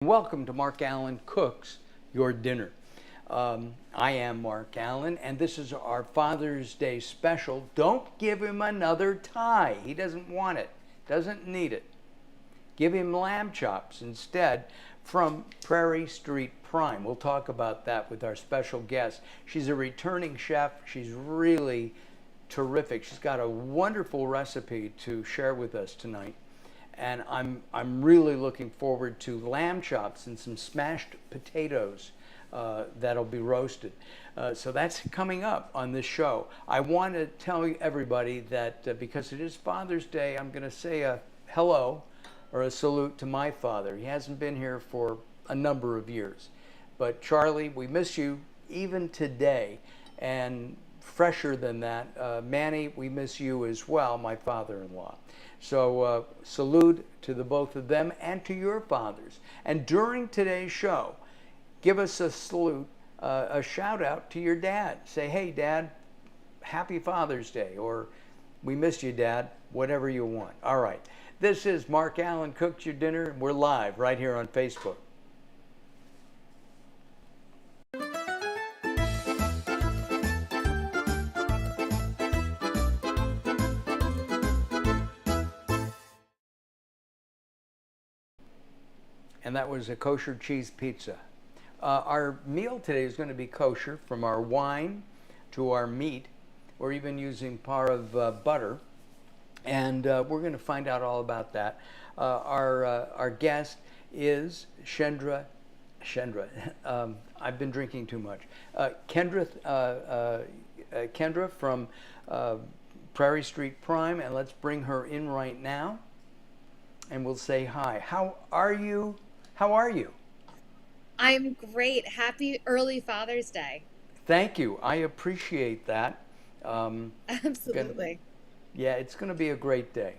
Welcome to Mark Allen Cooks Your Dinner. I am Mark Allen, and this is our Father's Day special. Don't give him another tie. He doesn't want it, doesn't need it. Give him lamb chops instead from Prarie Street Prime. We'll talk about that with our special guest. She's a returning chef. She's really terrific. She's got a wonderful recipe to share with us tonight. And I'm really looking forward to lamb chops and some smashed potatoes that'll be roasted. So that's coming up on this show. I want to tell everybody that because it is Father's Day, I'm going to say a hello or a salute to my father. He hasn't been here for a number of years. But Charlie, we miss you even today. And fresher than that, Manny, we miss you as well, my father-in-law. So salute to the both of them and to your fathers. And during today's show, give us a salute, a shout out to your dad. Say, hey, Dad, happy Father's Day, or we miss you, Dad, whatever you want. All right. This is Mark Allen Cooks Your Dinner, and we're live right here on Facebook. And that was a kosher cheese pizza. Our meal today is going to be kosher, from our wine to our meat. We're even using parve butter, and we're going to find out all about that. Our guest is Kendra. I've been drinking too much. Kendra from Prarie Street Prime, and let's bring her in right now, and we'll say hi. How are you? How are you? I'm great. Happy early Father's Day. Thank you. I appreciate that. Absolutely. Yeah, it's going to be a great day.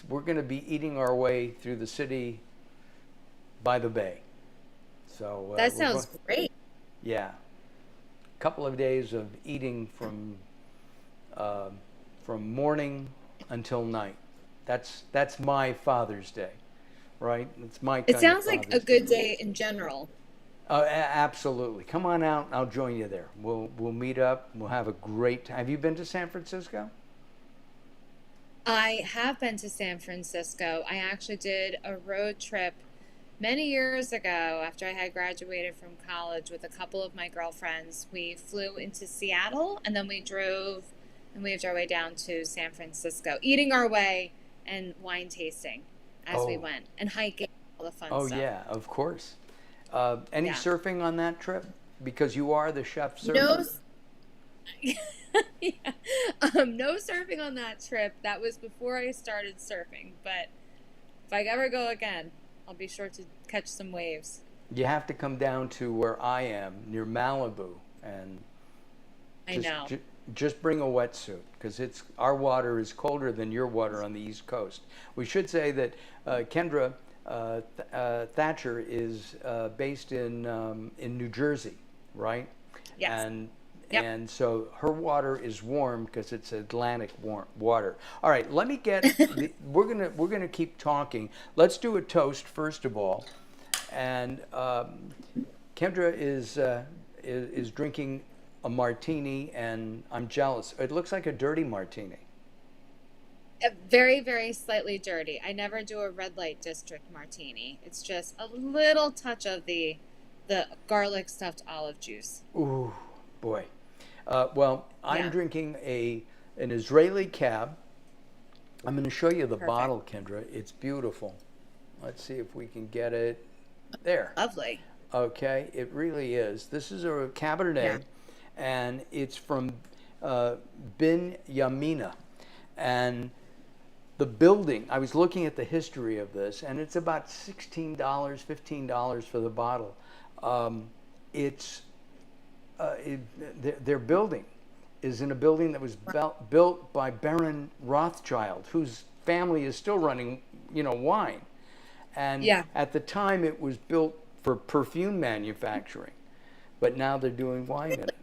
We're going to be eating our way through the city by the bay. So that sounds great. Yeah, a couple of days of eating from morning until night. That's my Father's Day. Right? It's my kind It sounds like a Father's good day in general. Absolutely. Come on out. I'll join you there. We'll meet up. We'll have a great time. Have you been to San Francisco? I have been to San Francisco. I actually did a road trip many years ago after I had graduated from college with a couple of my girlfriends. We flew into Seattle, and then we drove and waved our way down to San Francisco, eating our way and wine tasting as we went, and hiking, all the fun stuff. Oh, yeah, of course. Any surfing on that trip? Because you are the chef surfer. No surfing on that trip. That was before I started surfing. But if I ever go again, I'll be sure to catch some waves. You have to come down to where I am, near Malibu, and just bring a wetsuit, because our water is colder than your water on the East Coast. We should say that Kendra Thatcher is based in New Jersey, right? Yes. And so her water is warm because it's Atlantic water. All right, let me get. We're gonna keep talking. Let's do a toast first of all, and Kendra is drinking a martini, and I'm jealous. It looks like a dirty martini. Very, very slightly dirty. I never do a red light district martini. It's just a little touch of the garlic stuffed olive juice. Ooh, boy. Well, I'm drinking an Israeli cab. I'm going to show you the bottle, Kendra. It's beautiful. Let's see if we can get it. There. Lovely. Okay, it really is. This is a Cabernet, and it's from Bin Yamina. And the building, I was looking at the history of this, and it's about $16, $15 for the bottle. Their building is in a building that was built by Baron Rothschild, whose family is still running, wine. And at the time, it was built for perfume manufacturing, but now they're doing wine in it.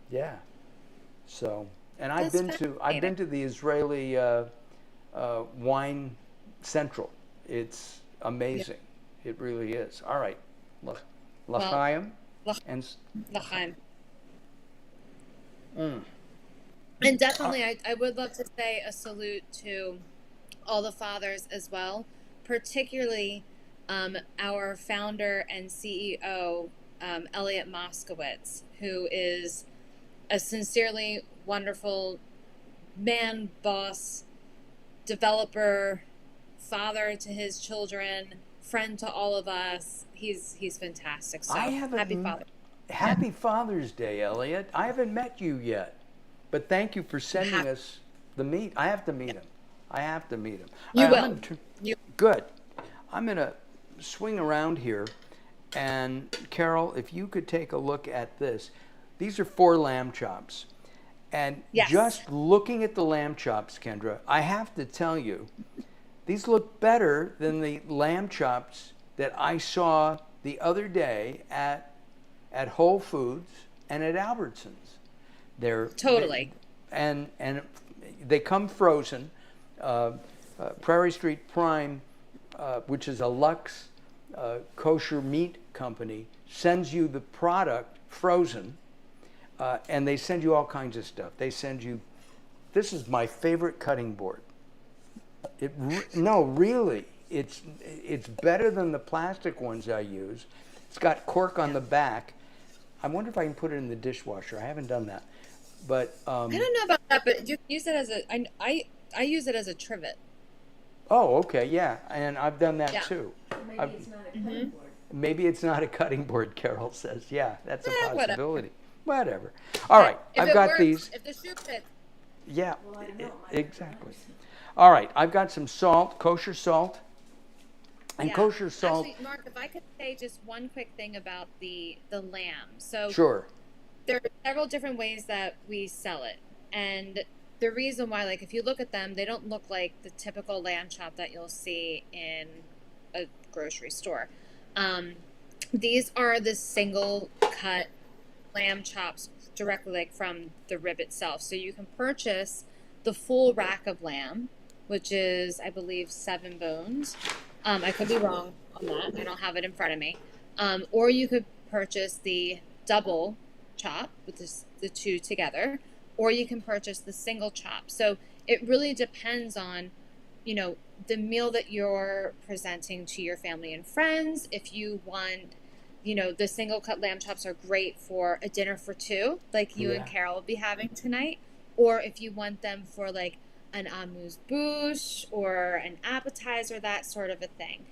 Yeah. So, and I've been to the Israeli wine central. It's amazing. It really is. All right. Well, L'chaim L'ch- and L'chaim. mm. And definitely, I would love to say a salute to all the fathers as well, particularly our founder and CEO, Elliot Moskowitz, who is a sincerely wonderful man, boss, developer, father to his children, friend to all of us. He's fantastic. So happy Father. Happy Father's Day, Elliot. I haven't met you yet, but thank you for sending us the meat. I have to meet him. You will. Good. I'm going to swing around here, and Carol, if you could take a look at this. These are 4 lamb chops. And yes. Just looking at the lamb chops, Kendra, I have to tell you, these look better than the lamb chops that I saw the other day at Whole Foods and at Albertsons. They're totally. And they come frozen. Prarie Street Prime, which is a Lux kosher meat company, sends you the product frozen, and they send you all kinds of stuff. They send you, this is my favorite cutting board. No, really, it's better than the plastic ones I use. It's got cork on the back. I wonder if I can put it in the dishwasher. I haven't done that, but I don't know about that. But you use it as I use it as a trivet. Oh, okay, yeah, and I've done that too. Maybe it's not a cutting board. Maybe it's not a cutting board, Carol says. Yeah, that's a possibility. Whatever. All right, if I've got works, these. If the shoe fits. Yeah, Well, I don't know. exactly. All right, I've got some salt, kosher salt. And kosher salt. Actually, Mark, if I could say just one quick thing about the lamb. So Sure. there are several different ways that we sell it. And the reason why, like, if you look at them, they don't look like the typical lamb chop that you'll see in a grocery store. These are the single cut lamb chops directly like from the rib itself. So you can purchase the full rack of lamb, which is, I believe, 7 bones. I could be wrong on that. I don't have it in front of me. Or you could purchase the double chop with the 2 together, or you can purchase the single chop. So it really depends on, the meal that you're presenting to your family and friends. If you want, the single cut lamb chops are great for a dinner for 2, like you and Carol will be having tonight. Or if you want them for like an amuse-bouche or an appetizer, that sort of a thing.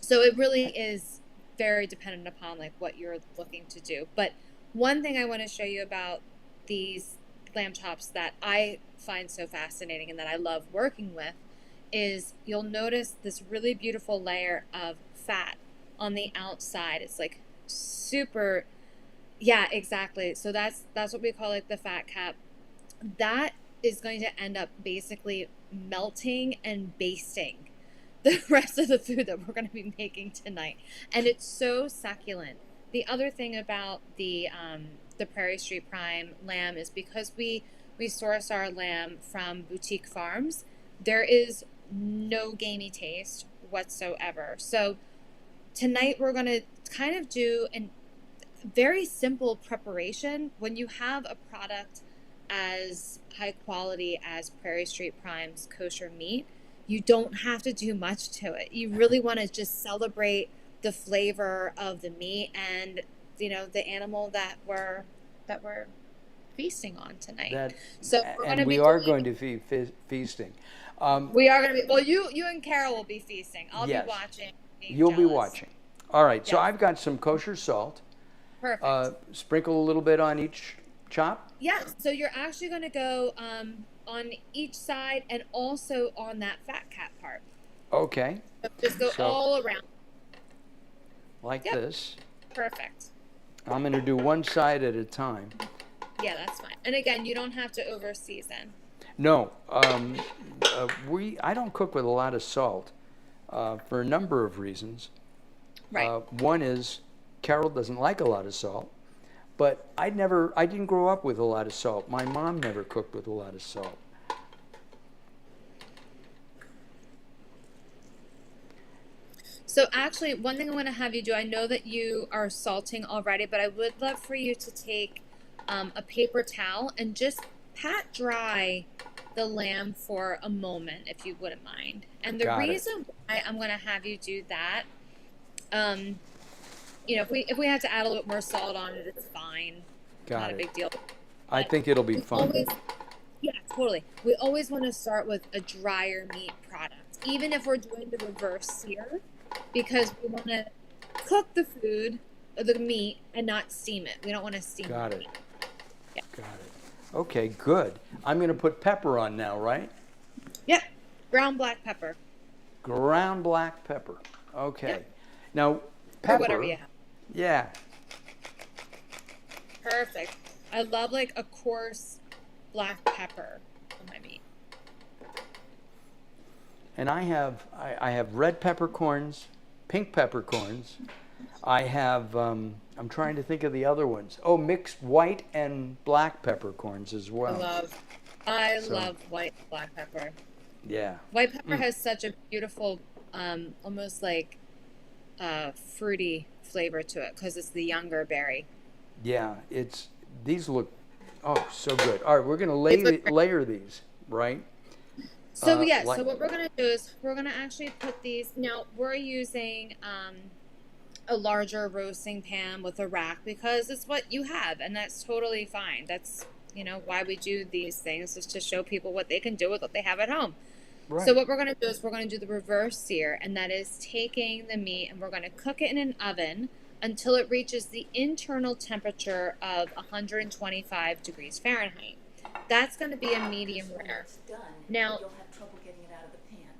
So it really is very dependent upon like what you're looking to do. But one thing I want to show you about these lamb chops that I find so fascinating and that I love working with is you'll notice this really beautiful layer of fat on the outside. It's like super, yeah, exactly. So that's what we call like the fat cap. That is going to end up basically melting and basting the rest of the food that we're going to be making tonight. And it's so succulent. The other thing about the Prarie Street Prime lamb is because we source our lamb from boutique farms, there is no gamey taste whatsoever. So tonight we're going to kind of do a very simple preparation. When you have a product as high quality as Prarie Street Prime's kosher meat, you don't have to do much to it. You really want to just celebrate the flavor of the meat and the animal that we're feasting on tonight. We are going to be feasting. We are going to be. Well, you and Carol will be feasting. I'll be watching. You'll be watching. All right. So I've got some kosher salt. Perfect. Sprinkle a little bit on each chop. Yeah. So you're actually going to go on each side and also on that fat cap part. Okay. So just go all around. Like this. Perfect. I'm going to do one side at a time. Yeah, that's fine. And again, you don't have to over season. No. I don't cook with a lot of salt for a number of reasons. Right. One is Carol doesn't like a lot of salt, but I didn't grow up with a lot of salt. My mom never cooked with a lot of salt. So actually, one thing I want to have you do, I know that you are salting already, but I would love for you to take a paper towel and just pat dry the lamb for a moment, if you wouldn't mind. And the Got it. reason why I'm going to have you do that, if we have to add a little bit more salt on it, it's fine. Got Not a it. big deal. I think it'll be fun. Yeah, totally. We always want to start with a drier meat product, even if we're doing the reverse sear, because we want to cook the food, the meat, and not steam it. We don't want to steam Got the it. meat. Yeah. Got it. Okay, good. I'm going to put pepper on now, right? Yep. Ground black pepper. Ground black pepper. Okay. Yep. Now, Or pepper. whatever you have. Yeah. Perfect. I love like a coarse black pepper on my meat. And I have red peppercorns, pink peppercorns. I have, I'm trying to think of the other ones. Oh, mixed white and black peppercorns as well. I love white black pepper. Yeah. White pepper has such a beautiful, almost like fruity flavor to it because it's the younger berry. Yeah, these look, so good. All right, we're going to layer these, right? So so what we're going to do is we're going to actually put these, now we're using a larger roasting pan with a rack because it's what you have, and that's totally fine. That's, why we do these things, is to show people what they can do with what they have at home. Right. So what we're going to do is we're going to do the reverse sear, and that is taking the meat and we're going to cook it in an oven until it reaches the internal temperature of 125 degrees Fahrenheit. That's going to be a medium rare. Now, you'll have trouble getting it out of the pan.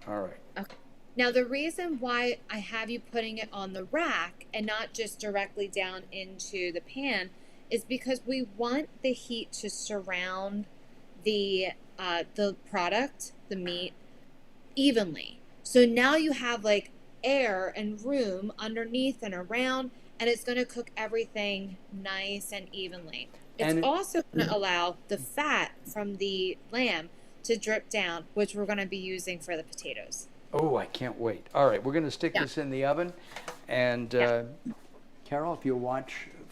All right. okay. Now, the reason why I have you putting it on the rack and not just directly down into the pan is because we want the heat to surround the product, the meat, evenly. So now you have like air and room underneath and around, and it's going to cook everything nice and evenly. It's also going to allow the fat from the lamb to drip down, which we're going to be using for the potatoes. Oh, I can't wait. All right, we're going to stick this in the oven. And Carol, if you'll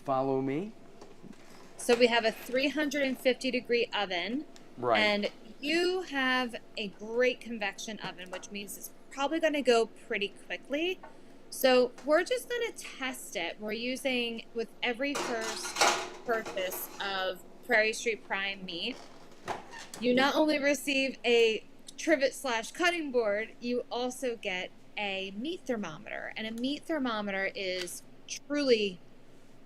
follow me. So we have a 350 degree oven. Right. And you have a great convection oven, which means it's probably going to go pretty quickly. So we're just going to test it. We're using, with every first purchase of Prarie Street Prime meat, you not only receive a trivet/cutting board, you also get a meat thermometer. And a meat thermometer is truly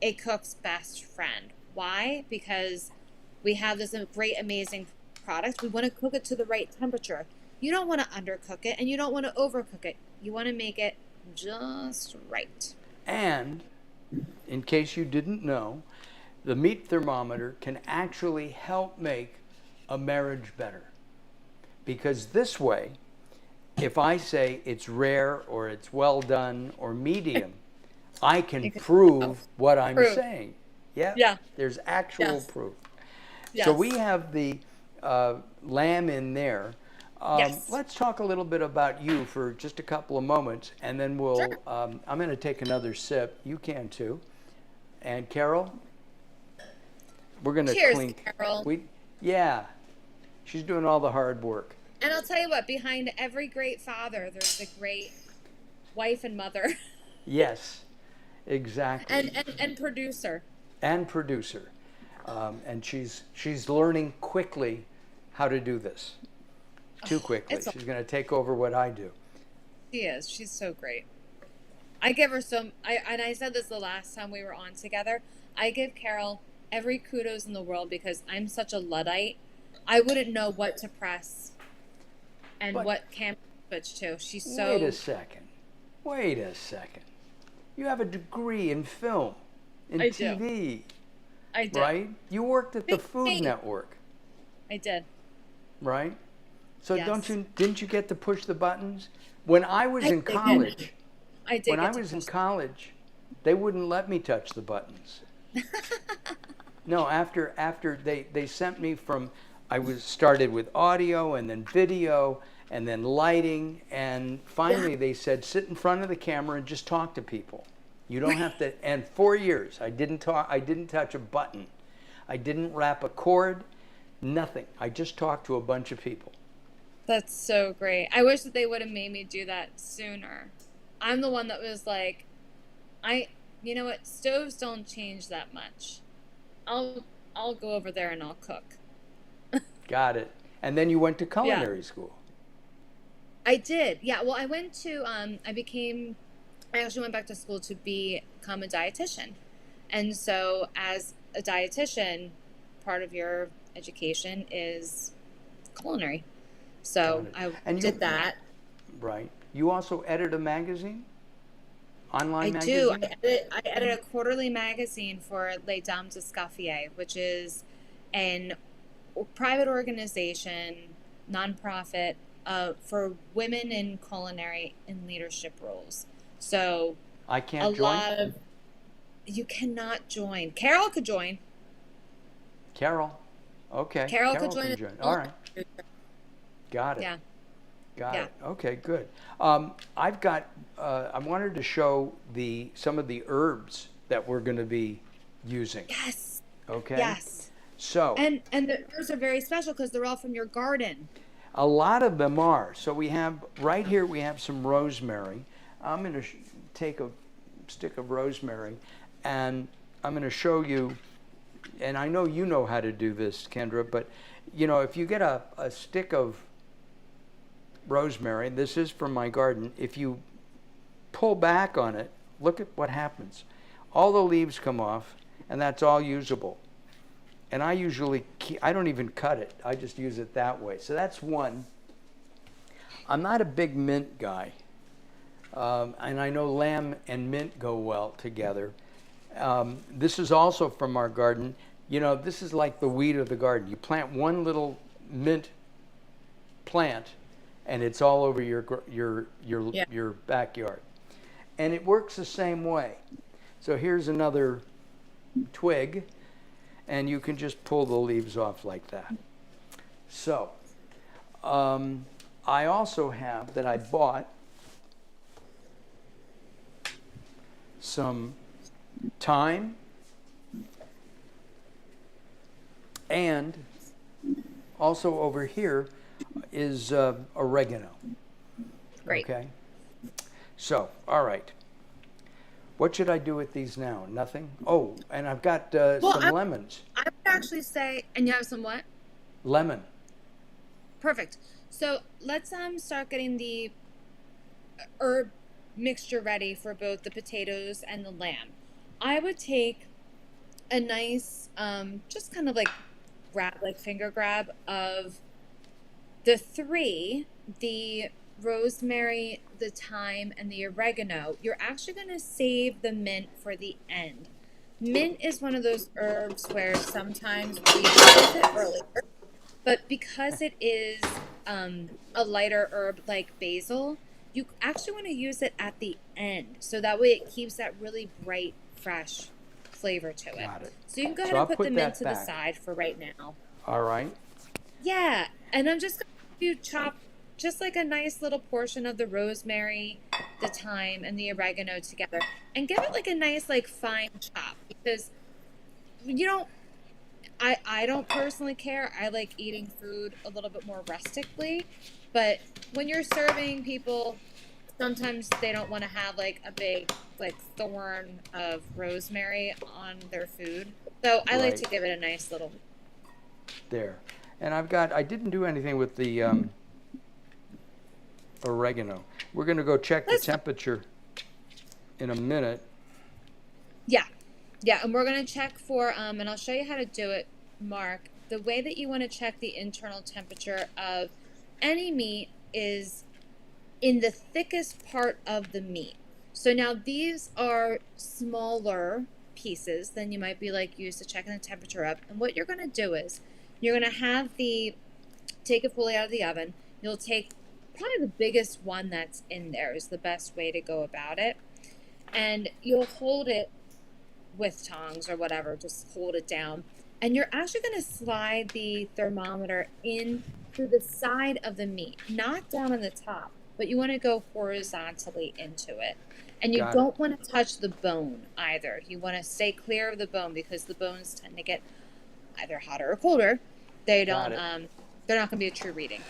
a cook's best friend. Why? Because we have this great, amazing product. We want to cook it to the right temperature. You don't want to undercook it, and you don't want to overcook it. You want to make it just right. And in case you didn't know, the meat thermometer can actually help make a marriage better. Because this way, if I say it's rare or it's well done or medium, I can prove what I'm saying. Yeah. There's actual proof. Yes. So we have the lamb in there. Let's talk a little bit about you for just a couple of moments, and then we'll. Sure. I'm going to take another sip. You can too. And Carol, we're going to clean. Cheers, Carol. She's doing all the hard work. And I'll tell you what, behind every great father, there's a great wife and mother. Yes, exactly. And producer. And producer. And she's learning quickly how to do this. Too quickly. She's going to take over what I do. She is. She's so great. I give her and I said this the last time we were on together, I give Carol every kudos in the world because I'm such a Luddite. I wouldn't know what to press and what camera to switch to. She's so... Wait a second. You have a degree in film, in TV. I did. Right? You worked at the Food Network. I did. Right? So didn't you get to push the buttons? When I was in college, they wouldn't let me touch the buttons. No, after they sent me from, I started with audio and then video, and then lighting, and finally they said, sit in front of the camera and just talk to people. You don't have to. And 4 years, I didn't touch a button. I didn't wrap a cord, nothing. I just talked to a bunch of people. That's so great. I wish that they would have made me do that sooner. I'm the one that was like, you know what, stoves don't change that much. I'll go over there and I'll cook. Got it. And then you went to culinary school. I did. Yeah. Well, I went to, I actually went back to school to become a dietitian. And so as a dietitian, part of your education is culinary. So I did that. Right. You also edit a magazine? Online magazine? I do. I edit a quarterly magazine for Les Dames d'Escoffier, which is a private organization, nonprofit, for women in culinary and leadership roles. So I can't join? You cannot join. Carol could join. Carol. Okay. Carol could join. All right. Got it. Yeah. Got it. Okay, good. I wanted to show some of the herbs that we're going to be using. Yes. Okay. Yes. So. And the herbs are very special because they're all from your garden. A lot of them are. So we have, right here we have some rosemary. I'm going to take a stick of rosemary and I'm going to show you, and I know you know how to do this, Kendra, but you know, if you get a stick of rosemary, this is from my garden, if you pull back on it, look at what happens. All the leaves come off and that's all usable. And I don't even cut it. I just use it that way. So that's one. I'm not a big mint guy. And I know lamb and mint go well together. This is also from our garden. You know, this is like the weed of the garden. You plant one little mint plant and it's all over your backyard. And it works the same way. So here's another twig. And you can just pull the leaves off like that. So, I also have that I bought some thyme and also over here is oregano. Great. Okay. So, all right. What should I do with these now? Nothing? Oh, and I've got some lemons. I would actually say, and you have some what? Lemon. Perfect. So let's start getting the herb mixture ready for both the potatoes and the lamb. I would take a nice, just kind of like finger grab of the rosemary, the thyme, and the oregano. You're actually going to save the mint for the end. Mint is one of those herbs where sometimes we use it earlier, but because it is a lighter herb like basil, you actually want to use it at the end, so that way it keeps that really bright, fresh flavor to it. Got it. So you can go ahead and put the mint to the side for right now. All right. Yeah, and I'm just going to chop just like a nice little portion of the rosemary, the thyme, and the oregano together, and give it like a nice fine chop, because I don't personally care. I like eating food a little bit more rustically, but when you're serving people, sometimes they don't want to have a big thorn of rosemary on their food. So I like to give it a nice little there. And I didn't do anything with the oregano. We're going to go check the temperature in a minute. Yeah, and we're going to check for, and I'll show you how to do it, Mark. The way that you want to check the internal temperature of any meat is in the thickest part of the meat. So now these are smaller pieces than you might be used to checking the temperature up. And what you're going to do is you're going to take it fully out of the oven. You'll take probably the biggest one that's in there is the best way to go about it. And you'll hold it with tongs or whatever, just hold it down. And you're actually going to slide the thermometer in through the side of the meat, not down on the top, but you want to go horizontally into it. And you Got it. don't want to touch the bone either. You want to stay clear of the bone because the bones tend to get either hotter or colder. They Got don't it. they're not going to be a true reading.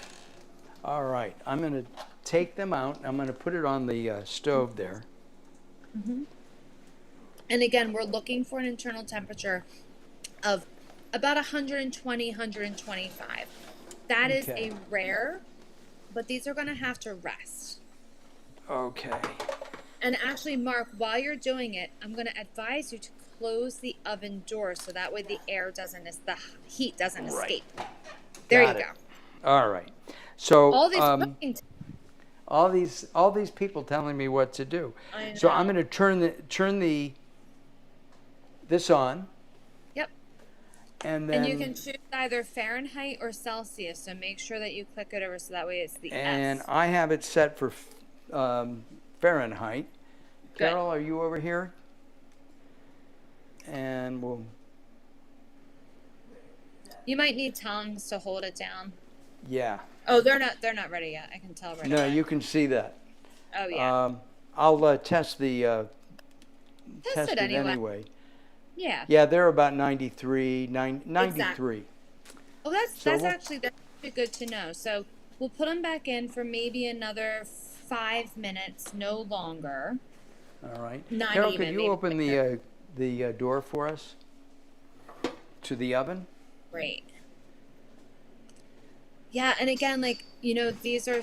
All right. I'm going to take them out. I'm going to put it on the stove there. And again, we're looking for an internal temperature of about 120, 125. That is Okay. a rare, but these are going to have to rest. Okay. And actually, Mark, while you're doing it, I'm going to advise you to close the oven door so that way the heat doesn't escape. There Got you it. go. All right. So All these cooking all these people telling me what to do. I know. So I'm going to turn this on, Yep. and then And you can choose either Fahrenheit or Celsius, so make sure that you click it over so that way it's the and S. I have it set for Fahrenheit. Good. Carol, are you over here? And we'll. You might need tongs to hold it down. Yeah. Oh, they're not ready yet. I can tell right No, away. you can see that. Oh yeah. I'll test the Test it anyway. Yeah. Yeah, they're about 93. 93. Oh, that's So we'll- actually good to know. So we'll put them back in for maybe another 5 minutes, no longer. All right. Not Carol, even, could you maybe open quicker. the door for us to the oven? Great. Yeah, and again, like, these are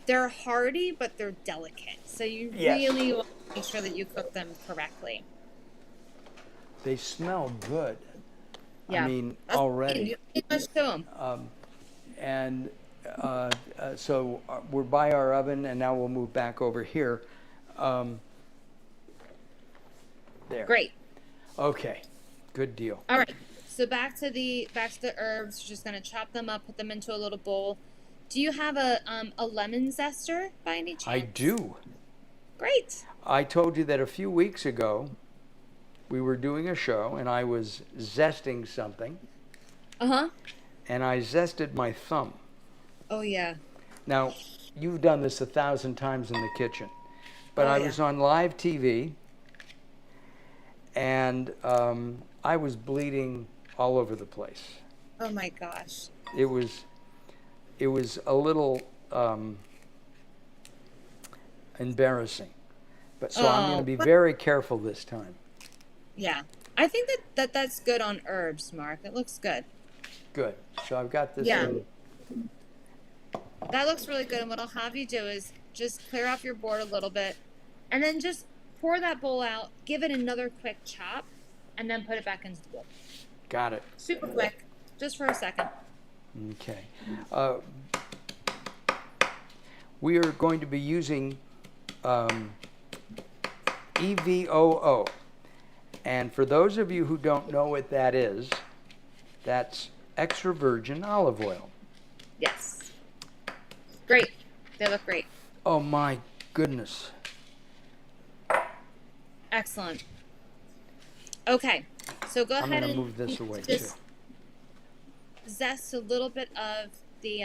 they're hearty, but they're delicate. So you Yes. really want to make sure that you cook them correctly. They smell good. Yeah. I mean, That's- already. You don't need much to them. And so we're by our oven, and now we'll move back over here. There. Great. Okay. Good deal. All right. So back to the herbs. You're just gonna chop them up, put them into a little bowl. Do you have a lemon zester by any chance? I do. Great. I told you that a few weeks ago we were doing a show, and I was zesting something, Uh-huh. and I zested my thumb. Oh yeah. Now, you've done this 1,000 times in the kitchen, but Oh, I yeah. was on live TV, and I was bleeding all over the place. Oh my gosh. It was a little embarrassing, but so I'm going to be very careful this time. Yeah. I think that's good on herbs, Mark. It looks good. Good. So I've got this. Yeah. That looks really good. And what I'll have you do is just clear off your board a little bit and then just pour that bowl out, give it another quick chop, and then put it back into the bowl. Got it. Super quick, just for a second. Okay. We are going to be using EVOO. And for those of you who don't know what that is, that's extra virgin olive oil. Yes. Great. They look great. Oh my goodness. Excellent. Okay. So go I'm ahead going to and move this away too. just zest a little bit of the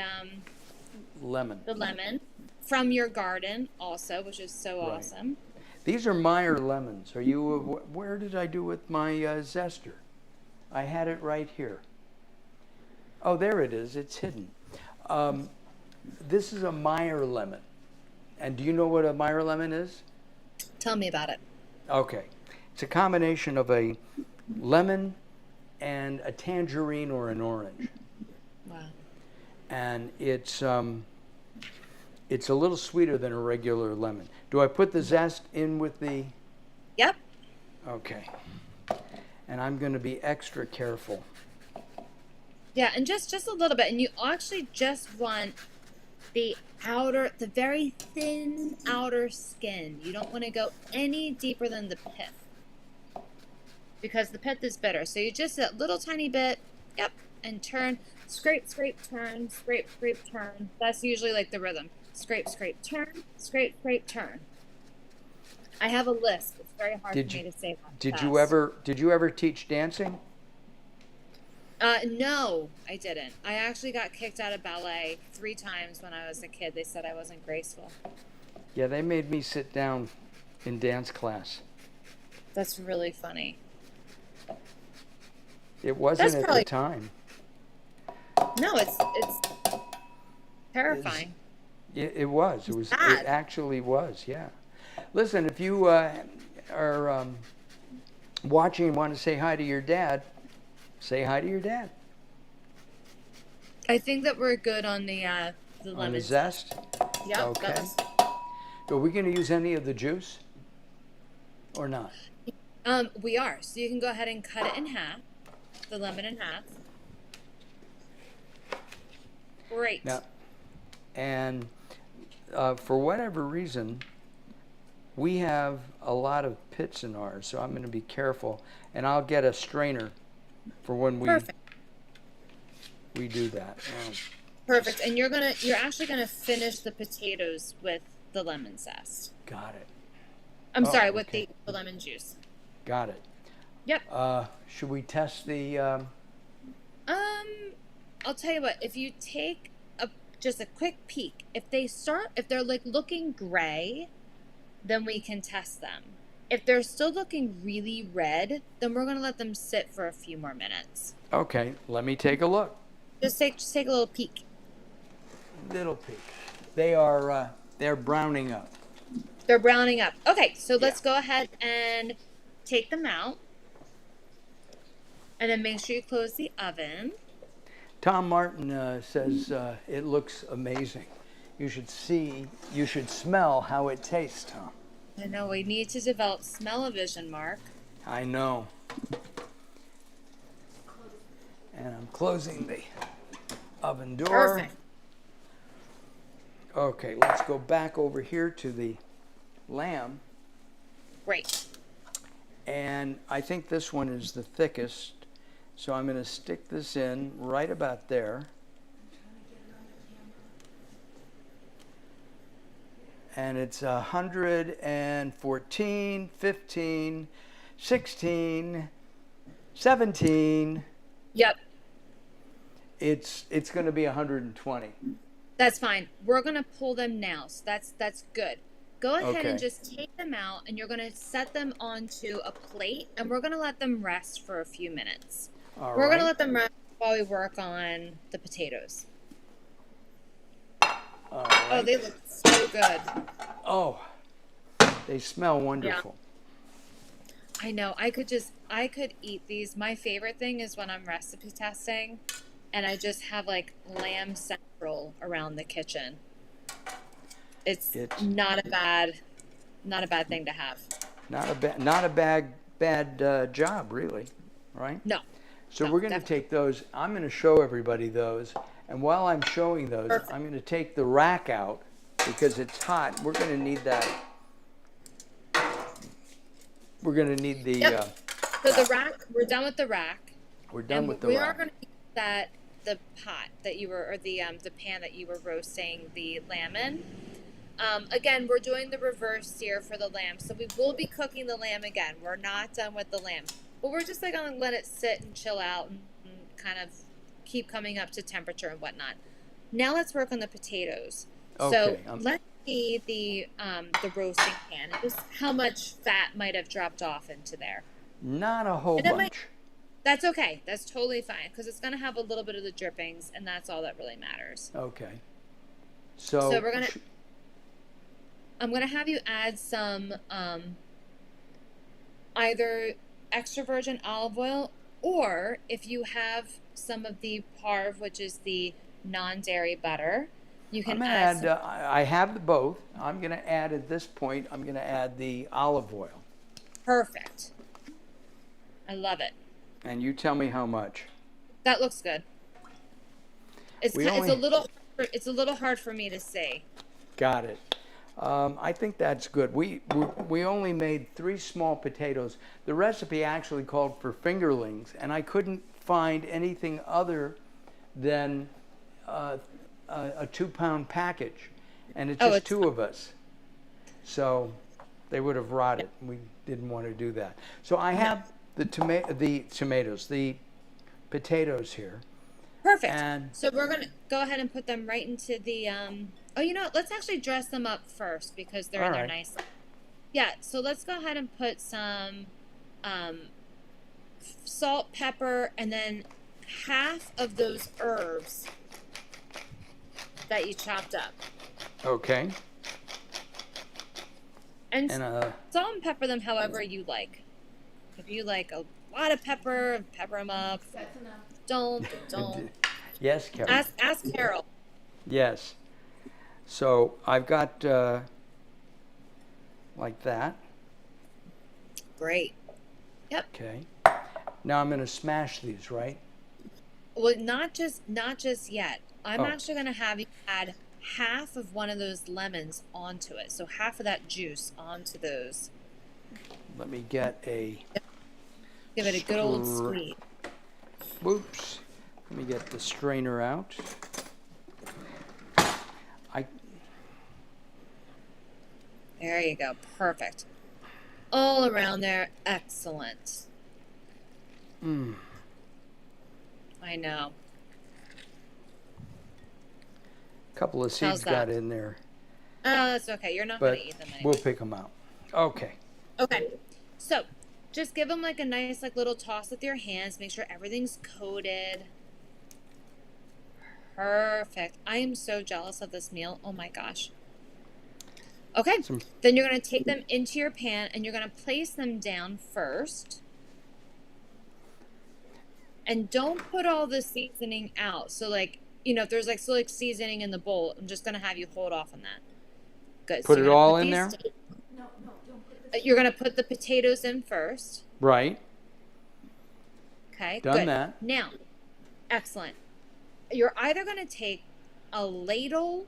Lemon. from your garden also, which is so Right. awesome. These are Meyer Lemons. Are you? Where did I do with my zester? I had it right here. Oh, there it is. It's hidden. This is a Meyer Lemon. And do you know what a Meyer Lemon is? Tell me about it. Okay. It's a combination of a lemon and a tangerine or an orange. Wow. And it's a little sweeter than a regular lemon. Do I put the zest in with the... Yep. Okay. And I'm going to be extra careful. Yeah, and just a little bit. And you actually just want the very thin outer skin. You don't want to go any deeper than the pith, because the pith is bitter. So you just a little tiny bit, yep, and turn, scrape, scrape, turn, scrape, scrape, turn. That's usually like the rhythm. Scrape, scrape, turn, scrape, scrape, turn. I have a list. It's very hard for me to say that Did fast. you ever teach dancing? No, I didn't. I actually got kicked out of ballet 3 times when I was a kid. They said I wasn't graceful. Yeah, they made me sit down in dance class. That's really funny. It wasn't That's at probably the time. no. It's terrifying. It was. It was. It Bad. actually was. Yeah. Listen, if you are watching and want to say hi to your dad, say hi to your dad. I think that we're good on the On lemon the zest. Yep. Okay. that was- Are we going to use any of the juice or not? We are. So you can go ahead and cut it in half, the lemon in half. Great. Now, and for whatever reason, we have a lot of pits in ours, so I'm going to be careful, and I'll get a strainer for when Perfect. we do that. Perfect. And you're actually gonna finish the potatoes with the lemon zest. Got it. I'm Oh, sorry, with okay. the lemon juice. Got it. Yep. Should we test the? I'll tell you what. If you take just a quick peek, if they're like looking gray, then we can test them. If they're still looking really red, then we're gonna let them sit for a few more minutes. Okay, let me take a look. Just take a little peek. Little peek. They're browning up. They're browning up. Okay, so let's go ahead and take them out. And then make sure you close the oven. Tom Martin says it looks amazing. You should smell how it tastes, Tom. I know, we need to develop smell-o-vision, Mark. I know. And I'm closing the oven door. Perfect. Okay, let's go back over here to the lamb. Great. And I think this one is the thickest. So I'm going to stick this in right about there. And it's 114, 15, 16, 17. Yep, It's going to be 120. that's fine. We're gonna pull them now, so that's good. Go ahead Okay. and just take them out, and you're gonna set them onto a plate, and we're gonna let them rest for a few minutes. All We're right. gonna let them rest while we work on the potatoes. All right. Oh, they look so good. Oh, they smell wonderful. I know. I could eat these. My favorite thing is when I'm recipe testing and I just have like lamb central around the kitchen. It's not a bad thing to have. Not a bad job, really, right? No. So No, we're going to definitely. take those. I'm going to show everybody those. And while I'm showing those, Perfect. I'm going to take the rack out because it's hot. We're going to need that. We're going to need the. Yep. So the rack, we're done with the rack. We're done And with the we rack. are going to use the pot that you were, or the pan that you were roasting the lamb in. Again, we're doing the reverse sear for the lamb, so we will be cooking the lamb again. We're not done with the lamb, but we're just like gonna let it sit and chill out and kind of keep coming up to temperature and whatnot. Now let's work on the potatoes. Okay, So let's see the roasting pan. Just how much fat might have dropped off into there. Not a whole And that bunch. That's okay. That's totally fine because it's gonna have a little bit of the drippings, and that's all that really matters. Okay. So So we're gonna. I'm going to have you add some either extra virgin olive oil, or if you have some of the parve, which is the non-dairy butter, you can add some. I have both. I'm going to add at this point, I'm going to add the olive oil. Perfect. I love it. And you tell me how much. That looks good. It's We it's only- a little hard for me to see. Got it. I think that's good. We only made 3 small potatoes. The recipe actually called for fingerlings, and I couldn't find anything other than a 2-pound package, and it's just 2 of us. So they would have rotted. We didn't want to do that. So I have the tomatoes, the potatoes here. Perfect. And So we're gonna go ahead and put them right into the oh, you know what? Let's actually dress them up first because they're in there Alright. nice. Yeah, so let's go ahead and put some salt, pepper, and then half of those herbs that you chopped up. okay. And And salt and pepper them however you like. If you like a lot of pepper, pepper them up. That's enough. Don't. yes, Carol. Ask Carol. Yes. So I've got like that. Great. Yep. Okay. Now I'm going to smash these, right? Well, not just yet. I'm Oh. actually going to have you add half of one of those lemons onto it. So half of that juice onto those. Let me get a. Give it a good old Str- squeeze. Whoops. Let me get the strainer out. There you go. Perfect. All around there. Excellent. I know. A couple of How's seeds that? got in there, Oh, that's okay. You're not going but to eat them anyway. we'll pick them out. Okay. Okay. So just give them like a nice like little toss with your hands. Make sure everything's coated. Perfect. I am so jealous of this meal. Oh my gosh. Okay. Then you're going to take them into your pan and you're going to place them down first. And don't put all the seasoning out. So like, you know, if there's like still like seasoning in the bowl, I'm just going to have you hold off on that. Good. Put So it you're gonna all put in these there? No, don't put this. You're going to put the potatoes in first. Right. Okay, Done good. that. Now, excellent. You're either going to take a ladle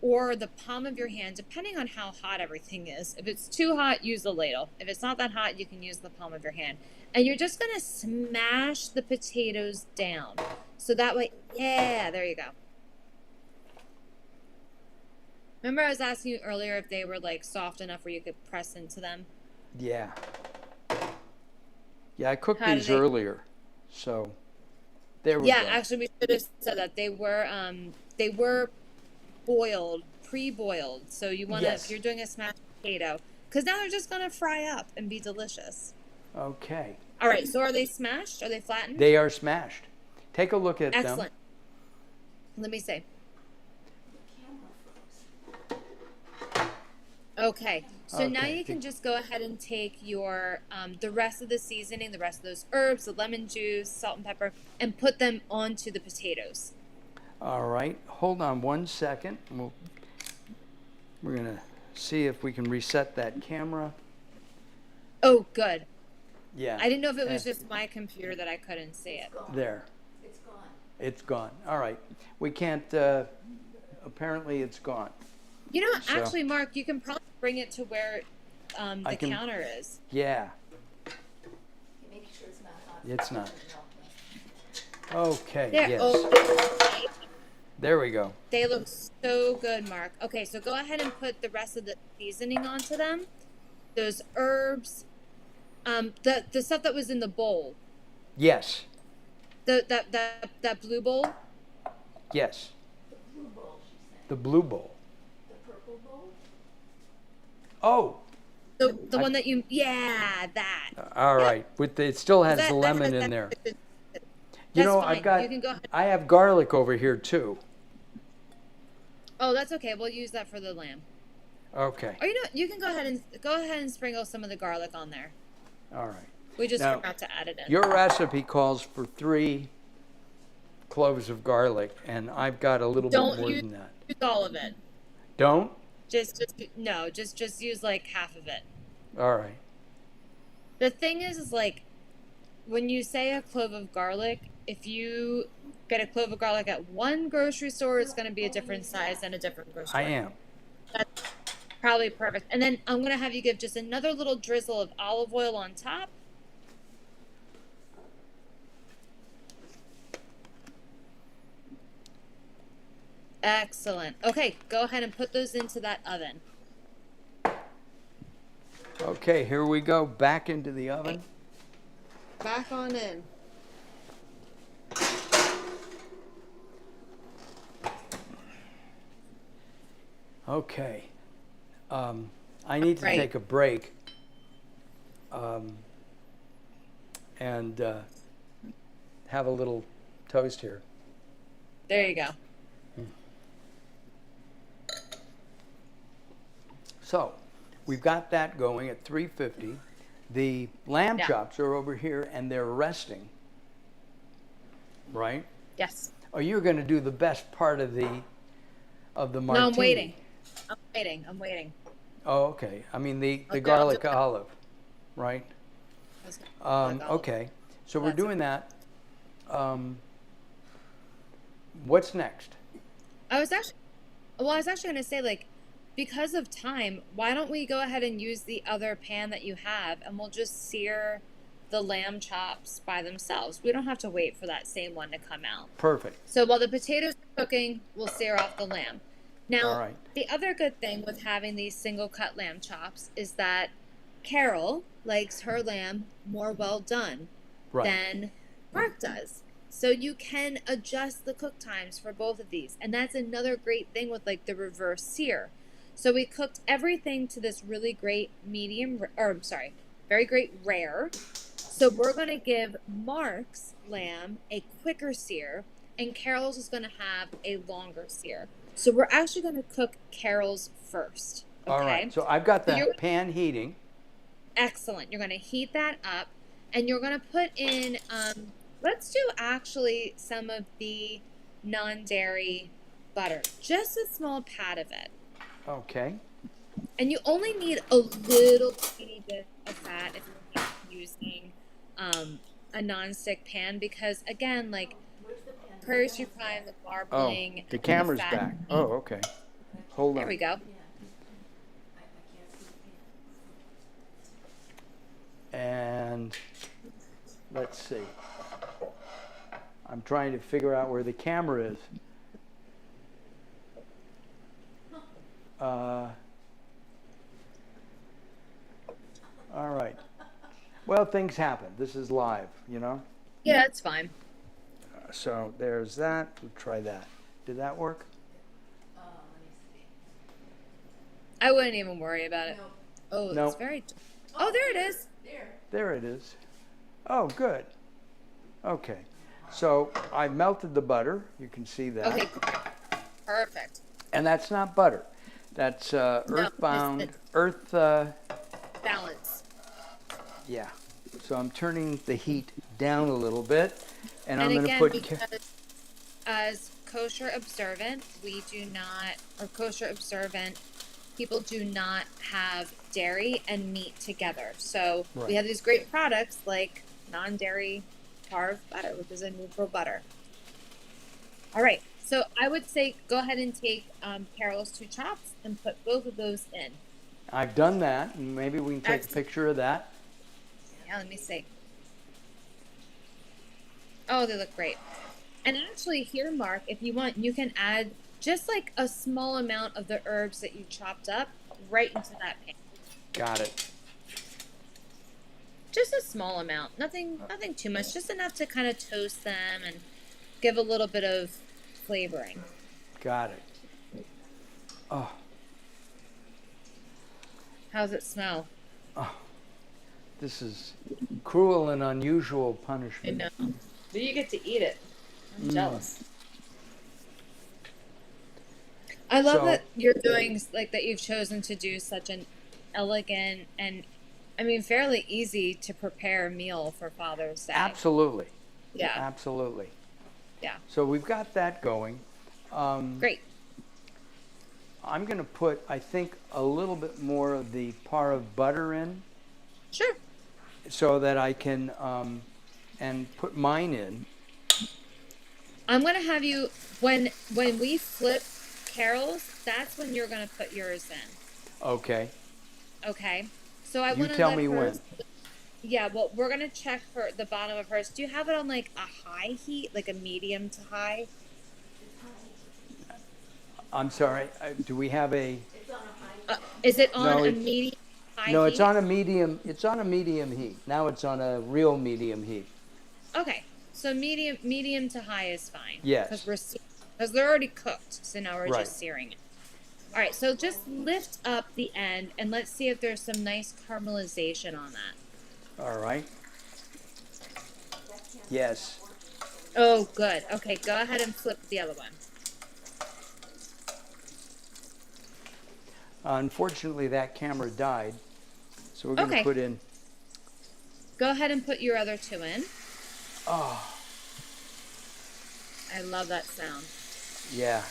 or the palm of your hand, depending on how hot everything is. If it's too hot, use the ladle. If it's not that hot, you can use the palm of your hand. And you're just going to smash the potatoes down. So that way, yeah, there you go. Remember I was asking you earlier if they were like soft enough where you could press into them? Yeah. Yeah, I cooked How did these they- earlier, so there we Yeah, go. actually, we should have said that they were boiled, pre-boiled. So you want to, Yes. if you're doing a smashed potato, because now they're just gonna fry up and be delicious. Okay. All right. So are they smashed? Are they flattened? They are smashed. Take a look at Excellent. Let me see. Camera froze. Okay. So now Okay. you can just go ahead and take your the rest of the seasoning, the rest of those herbs, the lemon juice, salt and pepper, and put them onto the potatoes. them. All right. Hold on one second. We're going to see if we can reset that camera. Oh, good. Yeah. I didn't know if it was just my computer that I couldn't see it. There. It's gone. It's gone. All right. We can't, apparently it's gone. You know what? So- Actually, Mark, you can probably bring it to where I the can- counter is. Yeah. Make sure it's not hot. It's not. No. Okay. There. Yes. Oh, There we go. they look so good, Mark. Okay, so go ahead and put the rest of the seasoning onto them. Those herbs, the stuff that was in the bowl, Yes. that blue bowl. Yes. The blue bowl, she said. The blue bowl. The purple bowl? Oh. The one that that. All right. It still has That- the that lemon has in there. that- You That's know, fine. I've got. You can go ahead. I have garlic over here too. Oh, that's okay. We'll use that for the lamb. Okay. Or you know, you can go ahead and sprinkle some of the garlic on there. All right. We just Now, forgot to add it in. Your recipe calls for 3 cloves of garlic, and I've got a little Don't bit more use- than that. Use all of it. Don't? Just use like half of it. All right. The thing is like when you say a clove of garlic, if you get a clove of garlic at one grocery store, it's going to be a different size than a different grocery store. I am. That's probably perfect. And then I'm going to have you give just another little drizzle of olive oil on top. Excellent. Okay, go ahead and put those into that oven. Okay, here we go. Back into the oven. Back on in. Okay. I need to Right. take a break. And have a little toast here. There you go. So, we've got that going at 350. The lamb Yeah. chops are over here and they're resting. Right? Yes. Or you're going to do the best part of the martini. No, I'm waiting. I'm waiting. Oh, okay. I mean the Okay, garlic I'll do- olive, right? Okay. So we're That's doing that. What's next? I was actually going to say, like, because of time, why don't we go ahead and use the other pan that you have, and we'll just sear the lamb chops by themselves. We don't have to wait for that same one to come out. Perfect. So while the potatoes are cooking, we'll sear off the lamb. Now, All right. the other good thing with having these single cut lamb chops is that Carol likes her lamb more well done Right. than Mark does. So you can adjust the cook times for both of these. And that's another great thing with like the reverse sear. So we cooked everything to this really great very great rare. So we're going to give Mark's lamb a quicker sear and Carol's is going to have a longer sear. So we're actually going to cook Carol's first. Okay? All right. So I've got the you're- pan heating. Excellent. You're going to heat that up and you're going to put in, let's do actually some of the non-dairy butter, just a small pat of it. Okay. And you only need a little teeny bit of fat if you're not using a non-stick pan because, again, like Prarie Street Prime, the Oh, marbling, the camera's fat. back. Oh, okay. Hold on. There we go. And let's see. I'm trying to figure out where the camera is. All right. Well, things happen. This is live, you know? Yeah, that's fine. So there's that. We'll try that. Did that work? Let me see. I wouldn't even worry about it. Nope. Oh, Nope. it's very. Oh, there it is. There. There it is. Oh, good. Okay. So I melted the butter. You can see that. Okay, perfect. And that's not butter. That's earthbound, it's- Balance. yeah. So I'm turning the heat down a little bit, and I'm And going to again, put. because as kosher observant, kosher observant people do not have dairy and meat together. So Right. we have these great products like non-dairy carved butter, which is a neutral butter. All right. So I would say go ahead and take Carol's 2 chops and put both of those in. I've done that, and maybe we can take a Excellent. picture of that. Yeah, let me see. Oh, they look great. And actually here, Mark, if you want, you can add just like a small amount of the herbs that you chopped up right into that pan. Got it. Just a small amount. Nothing too much. Just enough to kind of toast them and give a little bit of flavoring. Got it. Oh, How's it smell? this is cruel and unusual I punishment. know. But you get to eat it. I'm jealous. I love So- that you're doing, like, that you've chosen to do such an elegant and, I mean, fairly easy to prepare meal for Father's Day. Absolutely. Yeah. Absolutely. Yeah. So we've got that going. Great. I'm going to put, I think, a little bit more of the par of butter in Sure. so that I can, and put mine in. I'm going to have you, when we flip Carol's, that's when you're going to put yours in. Okay. Okay? So I You want to tell let me hers, when. Yeah, well, we're going to check for the bottom of hers. Do you have it on, like, a high heat, like a medium to high? I'm sorry. Do we have a? It's on a high. Is it on No, a it's- medium high No, heat? it's on a medium. It's on a medium heat. Now it's on a real medium heat. Okay, so medium to high is fine. Yes. Because they're already cooked, so now we're Right. just searing it. All right, so just lift up the end and let's see if there's some nice caramelization on that. All right. Yes. Oh, good. Okay, go ahead and flip the other one. Unfortunately, that camera died, so we're going to Okay. put in. Go ahead and put your other two in. Oh, I love that sound. yeah.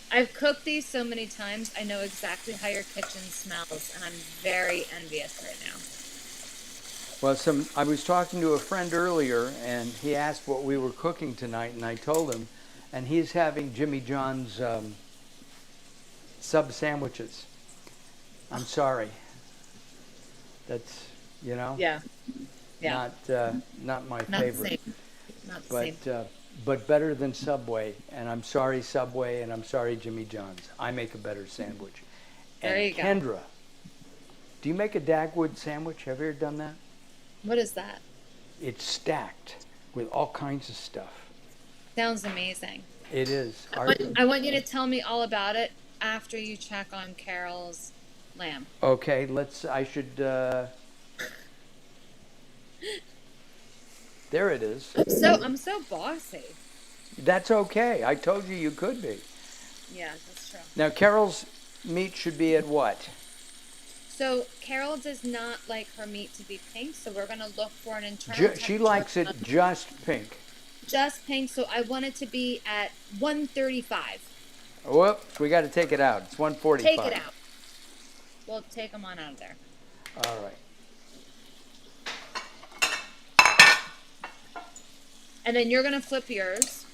I've cooked these so many times, I know exactly how your kitchen smells, and I'm very envious right now. Well, I was talking to a friend earlier, and he asked what we were cooking tonight, and I told him, and he's having Jimmy John's sub sandwiches. I'm sorry. That's, Yeah. not my Not favorite. the same. Not the same. But better than Subway, and I'm sorry Subway, and I'm sorry Jimmy John's. I make a better sandwich. There you go. Kendra, do you make a Dagwood sandwich? Have you ever done that? What is that? It's stacked with all kinds of stuff. Sounds amazing. It is. I want you to tell me all about it after you check on Carol's lamb. Okay, there it is. I'm so bossy. That's okay. I told you could be. Yeah, that's true. Now, Carol's meat should be at what? So Carol does not like her meat to be pink, so we're going to look for an internal She likes it just pink. Just pink, so I want it to be at 135. Whoops, we got to take it out. It's 145. Take it out. We'll take them on out of there. All right. And then you're going to flip yours.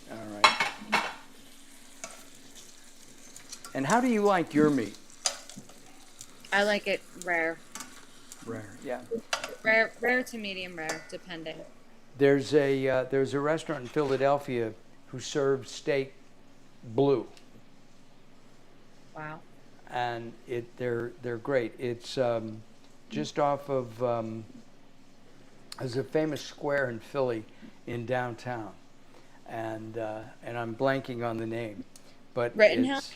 All right. And how do you like your meat? I like it rare. Rare, yeah. Rare to medium rare, depending. There's a restaurant in Philadelphia who serves steak blue. Wow. And they're great. It's just off of there's a famous square in Philly in downtown, and I'm blanking on the name, but Rittenhouse?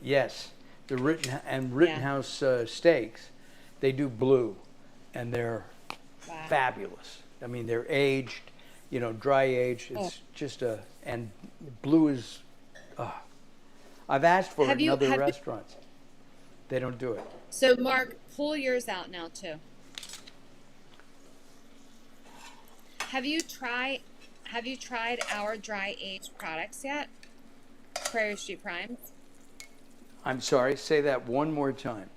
Yes, the Rittenhouse steaks, they do blue, and they're fabulous. I mean, they're aged, dry aged. It's just and blue is. I've asked for it in other restaurants. They don't do it. So, Mark, pull yours out now, too. Have you tried our dry aged products yet? Prarie Street Prime. I'm sorry, say that one more time.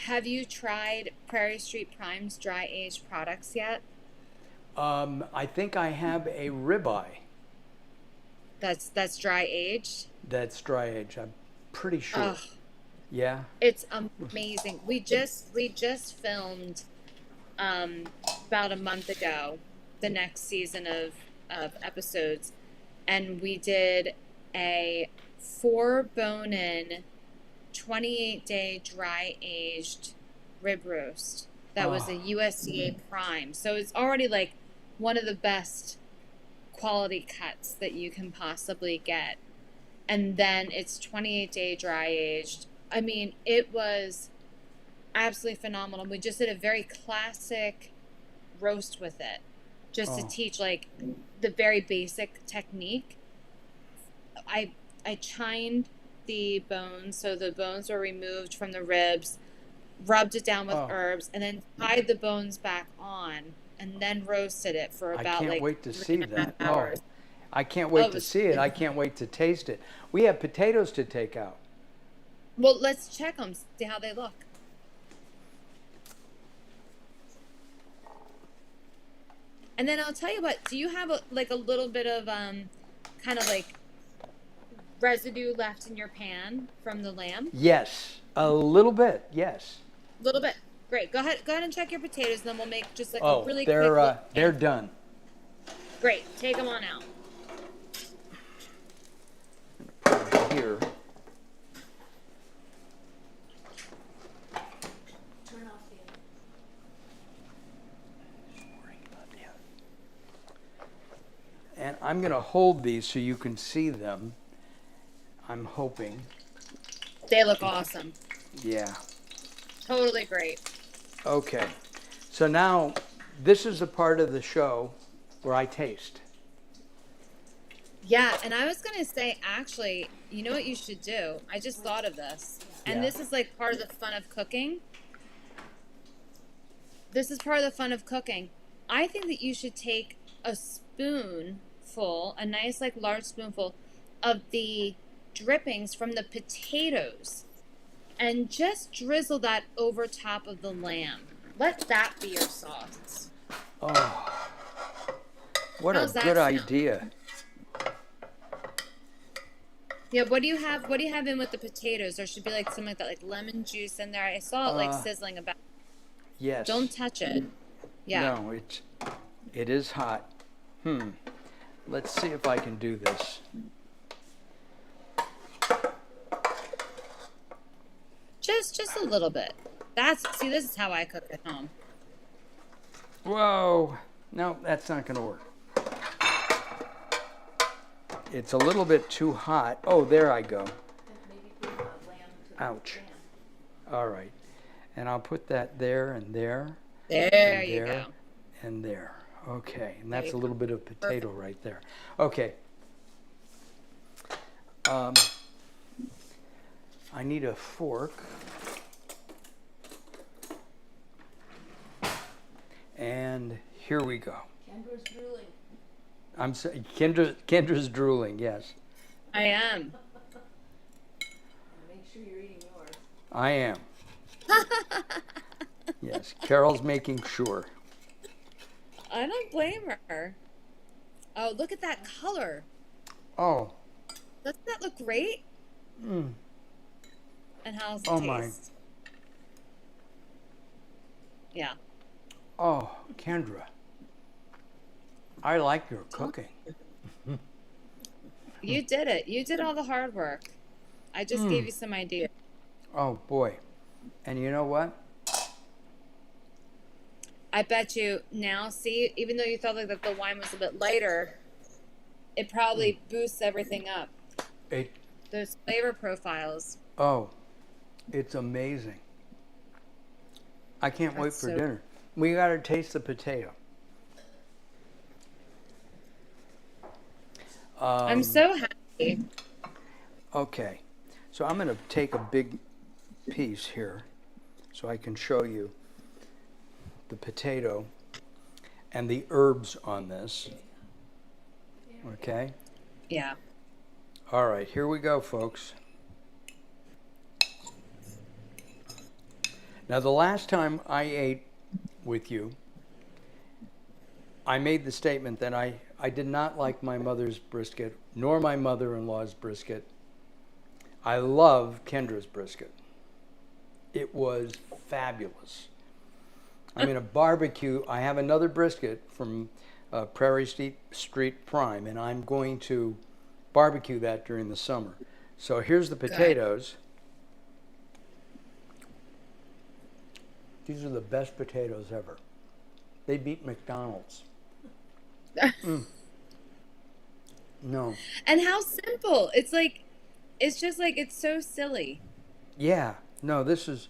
Have you tried Prarie Street Prime's dry aged products yet? I think I have a ribeye. That's dry aged. That's dry aged. I'm pretty sure. Ugh. Yeah. It's amazing. We just filmed about a month ago the next season of episodes, and we did a 4 bone-in 28-day dry aged rib roast that was a USDA prime. So it's already like one of the best quality cuts that you can possibly get. And then it's 28-day dry aged. I mean, it was absolutely phenomenal. We just did a very classic roast with it, just to teach like the very basic technique. I chined the bones, so the bones were removed from the ribs, rubbed it down with herbs, and then tied the bones back on, and then roasted it for about I can't wait to see that. hours. I can't wait to see it. I can't wait to taste it. We have potatoes to take out. Well, let's check them, see how they look. And then I'll tell you what, do you have a little bit of kind of like residue left in your pan from the lamb? Yes, a little bit, yes. A little bit. Great. Go ahead and check your potatoes, and then we'll make just like a really quick they're done. Great. Take them on out. Put them here. Turn off the I'm going to hold these so you can see them. I'm hoping. They look awesome. Yeah. Totally great. Okay. So now this is the part of the show where I taste. Yeah, and I was going to say, actually, you know what you should do? I just thought of this. And Yeah. this is like part of the fun of cooking. This is part of the fun of cooking. I think that you should take a spoonful, a nice like large spoonful of the drippings from the potatoes and just drizzle that over top of the lamb. Let that be your sauce. Oh, what How's a that good sound? idea. Yeah, what do you have? What do you have in with the potatoes? There should be like something like that, like lemon juice in there. I saw it like sizzling about. Yes. Don't touch it. Yeah. No, it is hot. Let's see if I can do this. Just a little bit. See, this is how I cook at home. Whoa. No, that's not going to work. It's a little bit too hot. Oh, there I go. Ouch. All right. And I'll put that there and there. There and you there, go. And there. Okay. And that's you a little bit of potato right there. Okay. I need a fork. And here we go. Kendra's drooling. I'm sorry, Kendra's drooling, yes. I am. Make sure you're eating yours. I am. Yes, Carol's making sure. I don't blame her. Oh, look at that color. Oh. Doesn't that look great? Mm. And how's the Oh taste? my. Yeah. Oh, Kendra. I like your cooking. You did it. You did all the hard work. I just gave you some ideas. Oh boy. And you know what? I bet you now, see, even though you thought like that the wine was a bit lighter, it probably boosts everything up. Those flavor profiles. Oh, it's amazing. I can't wait for dinner. We got to taste the potato. I'm so happy. Okay, so I'm going to take a big piece here so I can show you the potato and the herbs on this. Okay? Yeah. All right, here we go, folks. Now, the last time I ate with you, I made the statement that I did not like my mother's brisket, nor my mother-in-law's brisket. I love Kendra's brisket. It was fabulous. I mean, a barbecue. I have another brisket from Prarie Street Prime, and I'm going to barbecue that during the summer. So here's the potatoes. These are the best potatoes ever. They beat McDonald's. No. And how simple. It's just like, it's so silly. Yeah. No, this is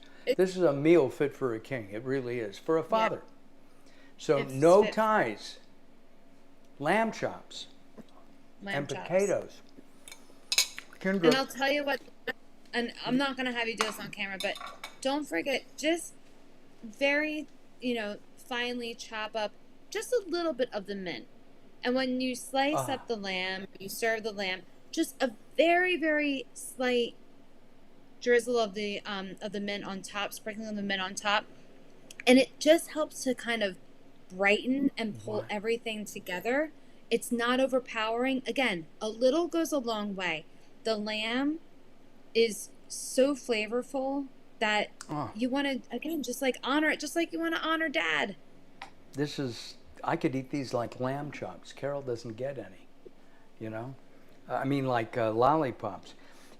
a meal fit for a king. It really is. For a father. Yeah. So It's no fit. ties. Lamb chops. And potatoes. Kendra. And I'll tell you what, and I'm not going to have you do this on camera, but don't forget, just very, finely chop up just a little bit of the mint. And when you slice up the lamb, you serve the lamb, just a very, very slight drizzle of the mint on top, sprinkling of the mint on top. And it just helps to kind of brighten and pull everything together. It's not overpowering. Again, a little goes a long way. The lamb is so flavorful that you want to, again, just like honor it, just like you want to honor Dad. I could eat these like lamb chops. Carol doesn't get any, I mean, like lollipops.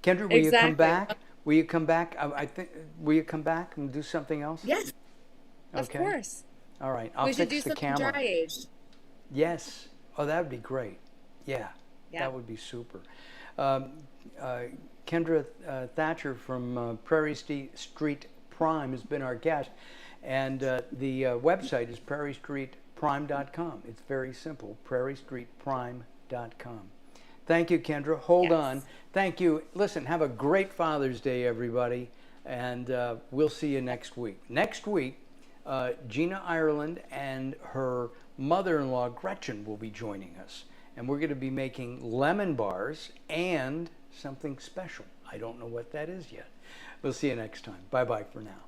Kendra, will you come back? Will you come back? Will you come back and do something else? Yes, okay. Of course. All right, I'll we should fix do the something camera. dry aged. Yes. Oh, that would be great. Yeah, Yeah. that would be super. Um, Kendra Thatcher from Prairie Street Prime has been our guest, and the website is prairiestreetprime.com. It's very simple, prairiestreetprime.com. Thank you, Kendra. Hold on. Thank you. Listen, have a great Father's Day, everybody, and we'll see you next week. Next week, Gina Ireland and her mother-in-law, Gretchen, will be joining us, and we're going to be making lemon bars and something special. I don't know what that is yet. We'll see you next time. Bye-bye for now.